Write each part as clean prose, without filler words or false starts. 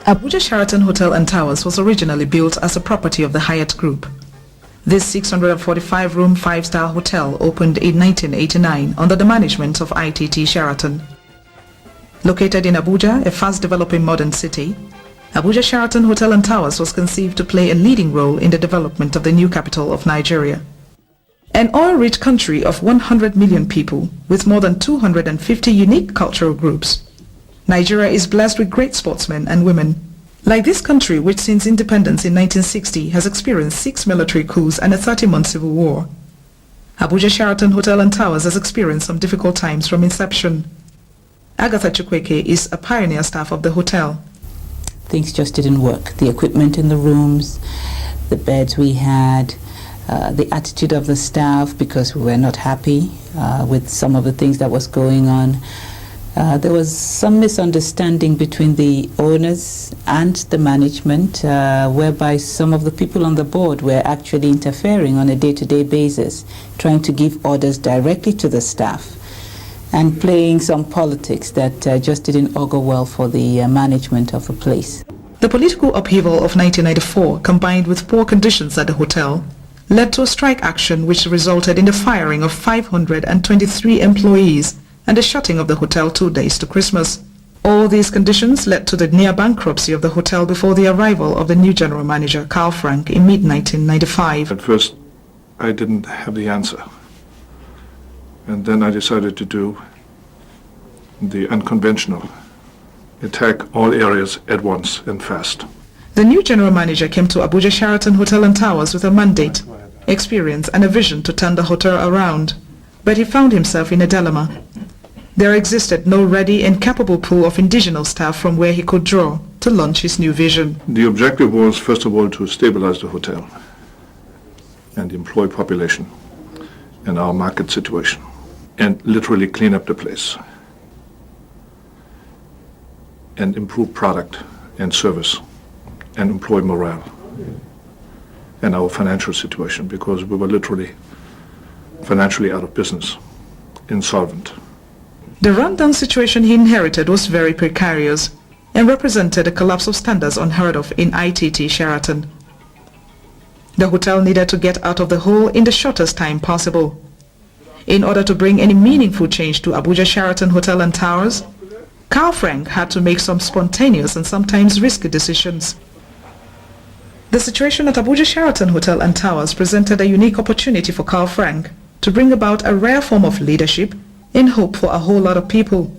Abuja Sheraton Hotel and Towers was originally built as a property of the Hyatt Group. This 645-room five-star hotel opened in 1989 under the management of ITT Sheraton. Located in Abuja, a fast-developing modern city, Abuja Sheraton Hotel and Towers was conceived to play a leading role in the development of the new capital of Nigeria. An oil-rich country of 100 million people with more than 250 unique cultural groups, Nigeria is blessed with great sportsmen and women. Like this country, which since independence in 1960 has experienced 6 military coups and a 30-month civil war, Abuja Sheraton Hotel and Towers has experienced some difficult times from inception. Agatha Chukwueke is a pioneer staff of the hotel. Things just didn't work. The equipment in the rooms, the beds we had, the attitude of the staff, because we were not happy with some of the things that was going on. There was some misunderstanding between the owners and the management, whereby some of the people on the board were actually interfering on a day-to-day basis, trying to give orders directly to the staff and playing some politics that just didn't augur well for the management of the place. The political upheaval of 1994, combined with poor conditions at the hotel, led to a strike action which resulted in the firing of 523 employees and the shutting of the hotel 2 days to Christmas. All these conditions led to the near bankruptcy of the hotel before the arrival of the new general manager, Karl Frank, in mid-1995. At first, I didn't have the answer. And then I decided to do the unconventional, attack all areas at once and fast. The new general manager came to Abuja Sheraton Hotel and Towers with a mandate, experience and a vision to turn the hotel around. But he found himself in a dilemma. There existed no ready and capable pool of indigenous staff from where he could draw to launch his new vision. The objective was, first of all, to stabilize the hotel and the employee population and our market situation, and literally clean up the place and improve product and service and employee morale and our financial situation, because we were literally financially out of business, insolvent. The rundown situation he inherited was very precarious and represented a collapse of standards unheard of in ITT Sheraton. The hotel needed to get out of the hole in the shortest time possible. In order to bring any meaningful change to Abuja Sheraton Hotel and Towers, Karl Frank had to make some spontaneous and sometimes risky decisions. The situation at Abuja Sheraton Hotel and Towers presented a unique opportunity for Karl Frank to bring about a rare form of leadership in hope for a whole lot of people.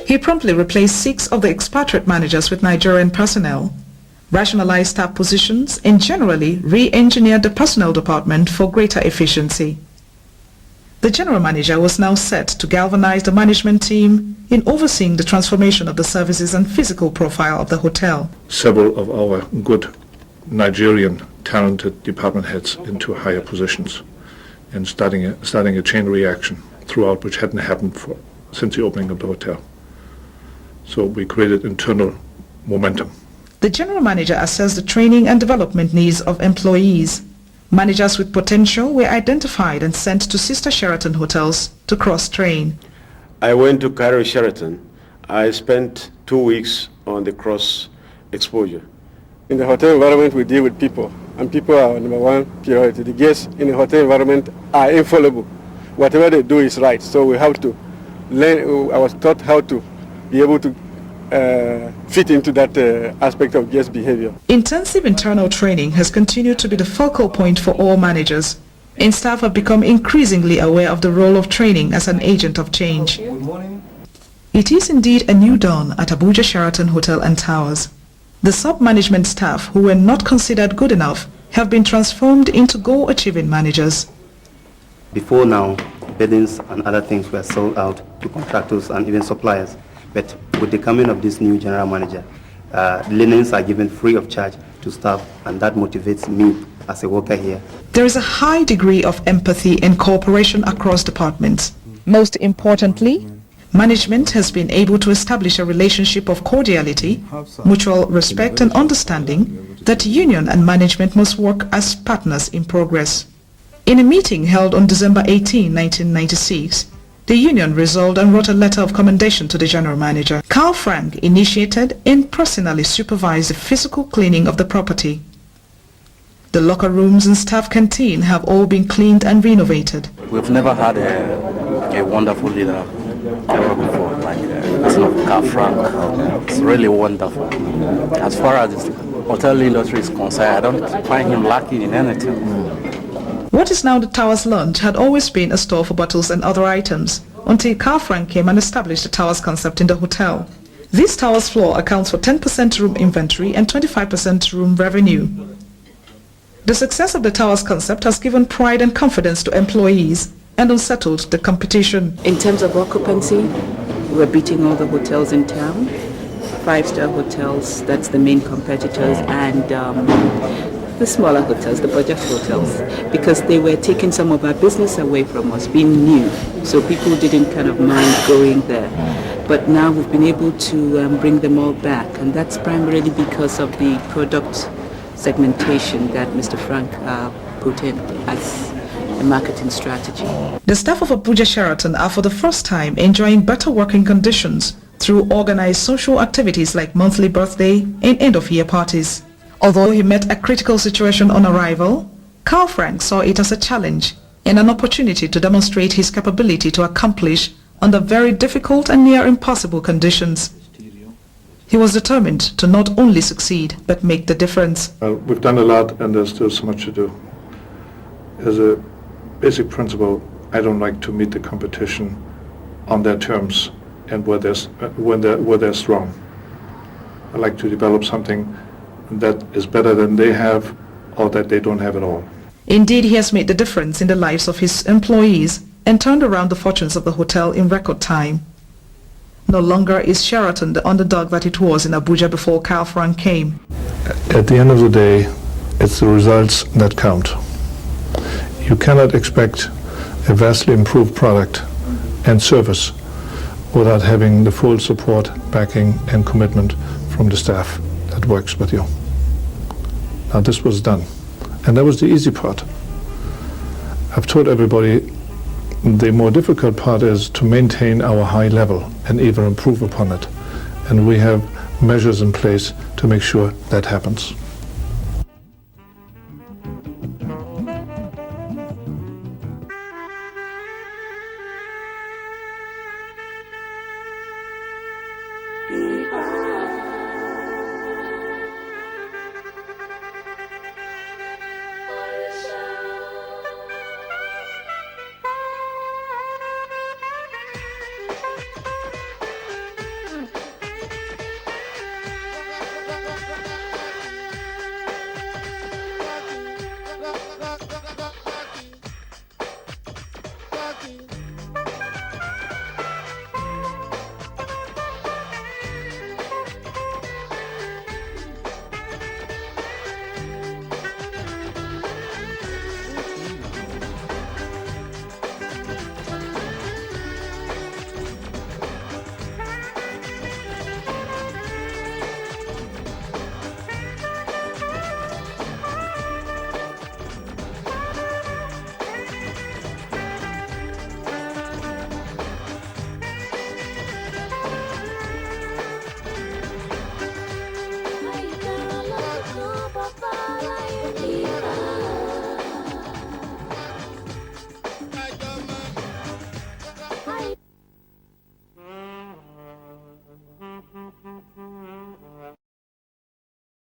He promptly replaced 6 of the expatriate managers with Nigerian personnel, rationalized staff positions, and generally re-engineered the personnel department for greater efficiency. The general manager was now set to galvanize the management team in overseeing the transformation of the services and physical profile of the hotel. Several of our good Nigerian talented department heads into higher positions and starting a chain reaction throughout, which hadn't happened since the opening of the hotel. So we created internal momentum. The general manager assessed the training and development needs of employees. Managers with potential were identified and sent to sister Sheraton hotels to cross-train. I went to Cairo Sheraton. I spent 2 weeks on the cross exposure. In the hotel environment, we deal with people, and people are number one priority. The guests in the hotel environment are infallible. Whatever they do is right, so we have to learn. I was taught how to be able to fit into that aspect of guest behavior. Intensive internal training has continued to be the focal point for all managers, and staff have become increasingly aware of the role of training as an agent of change. It is indeed a new dawn at Abuja Sheraton Hotel and Towers. The sub-management staff who were not considered good enough have been transformed into goal-achieving managers. Before now, buildings and other things were sold out to contractors and even suppliers. But with the coming of this new general manager, linens are given free of charge to staff, and that motivates me as a worker here. There is a high degree of empathy and cooperation across departments. Most importantly, management has been able to establish a relationship of cordiality, mutual respect and understanding that union and management must work as partners in progress. In a meeting held on December 18, 1996, The union resolved and wrote a letter of commendation to the general manager. Karl Frank initiated and personally supervised the physical cleaning of the property. The locker rooms and staff canteen have all been cleaned and renovated. We've never had a wonderful leader ever before, like Karl Frank. It's really wonderful. As far as the hotel industry is concerned, I don't find him lacking in anything. What is now the Tower's Lounge had always been a store for bottles and other items, until Karl Frank came and established the Tower's concept in the hotel. This Tower's floor accounts for 10% room inventory and 25% room revenue. The success of the Tower's concept has given pride and confidence to employees and unsettled the competition. In terms of occupancy, we're beating all the hotels in town. 5-star hotels, that's the main competitors, and the smaller hotels, the budget hotels, because they were taking some of our business away from us, being new. So people didn't kind of mind going there. But now we've been able to bring them all back, and that's primarily because of the product segmentation that Mr. Frank put in as a marketing strategy. The staff of Abuja Sheraton are for the first time enjoying better working conditions through organized social activities like monthly birthday and end-of-year parties. Although he met a critical situation on arrival, Karl Frank saw it as a challenge and an opportunity to demonstrate his capability to accomplish under very difficult and near impossible conditions. He was determined to not only succeed but make the difference. We've done a lot and there's still so much to do. As a basic principle, I don't like to meet the competition on their terms and where they're strong. I like to develop something that is better than they have or that they don't have at all. Indeed, he has made the difference in the lives of his employees and turned around the fortunes of the hotel in record time. No longer is Sheraton the underdog that it was in Abuja before Karl Frank came. At the end of the day, it's the results that count. You cannot expect a vastly improved product and service without having the full support, backing and commitment from the staff that works with you. Now this was done, and that was the easy part. I've told everybody the more difficult part is to maintain our high level and even improve upon it, and we have measures in place to make sure that happens.